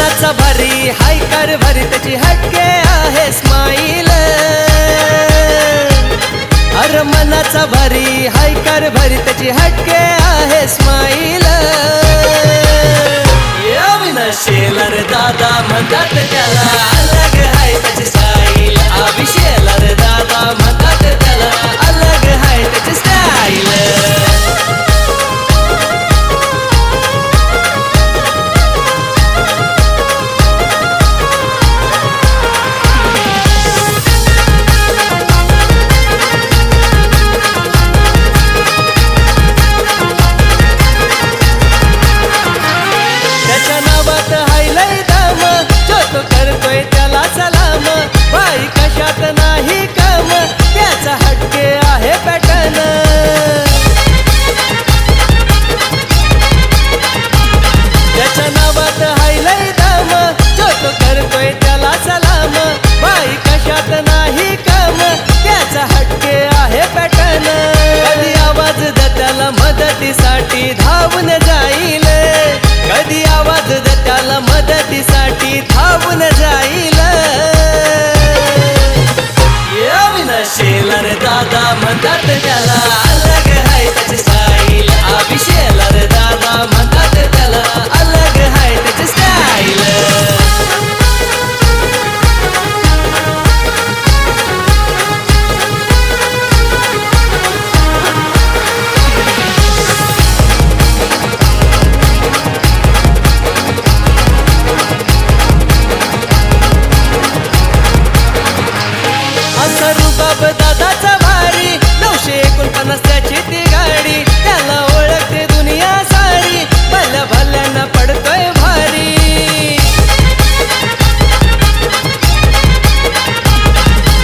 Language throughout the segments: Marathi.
मनाचा भारी हाय कार भारी त्याची हटके आहे स्माईल अरे मनाचा भारी हाय कार भारी त्याची हटके आहे स्माईल शेलर दादा म्हणतात त्याला अलग हाय त्याची स्टाईल शेलर दादा म्हणतात त्याला अलग हाय त्याची स्टाईल करतोय त्याला सलाम बाई कशात नाही काम त्याचा हटके आहे पॅटर्न त्याच्या नावात हायलय दाम जो तो करतोय त्याला सलाम बाई कशात नाही काम त्याचा हटके आहे पॅटर्न कधी आवाज द त्याला मदतीसाठी धावून जाईल कधी आवाज द त्याला मदतीसाठी धावून जाईल शेलर दादा म्हणतात त्याला अलग हाय त्याची स्टाईल शेलर दादा म्हणतात त्याला अलग हाय त्याची स्टाईल रुबाब दादाचा भारी 949 त्याची ती गाडी त्याला ओळखते दुनिया सारी भल्या भल्यांना पडतोय भारी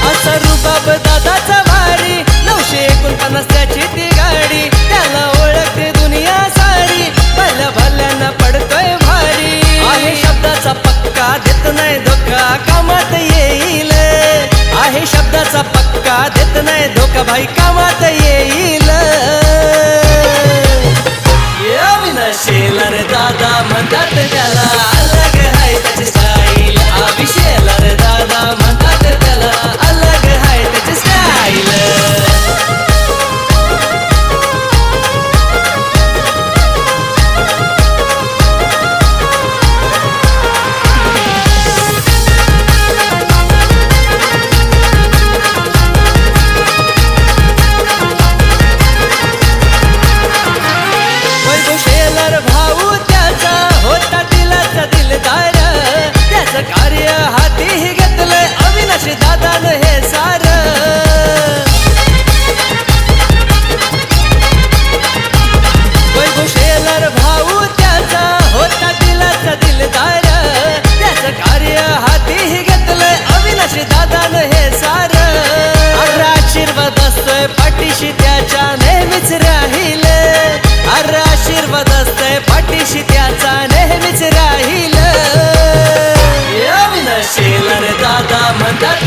असा रुबाब दादाचा भारी 949 त्याची ती गाडी त्याला ओळखते दुनिया सारी भल्या भल्यांना पडतोय भारी आहे शब्दाचा पक्का देत नाही धोका कामात येईल आहे शब्दाचा पक्का देत नाही धोका भाई कामात येईल शेलर दादा म्हणतात त्याला अलग हाय त्याची स्टाईल शेलर दादा म्हणतात त्याला अलग हाय त्याची स्टाईल शेलर भाऊ त्याचा होता दिलाचा दिलदार त्याचं कार्य हातीही घेतलंय अविनाश दादानं हे सार शेलर भाऊ त्याचा होता दिलाचा दिलदार त्याचं कार्य हातीही घेतलंय अविनाश दादानं हे सार आशीर्वाद असतोय पाठीशी त्याच्या नेहमीच राहील आशीर्वाद असतोय पाठीशी त्याचा नेहमीच राहील शेलर दादा म्हणतात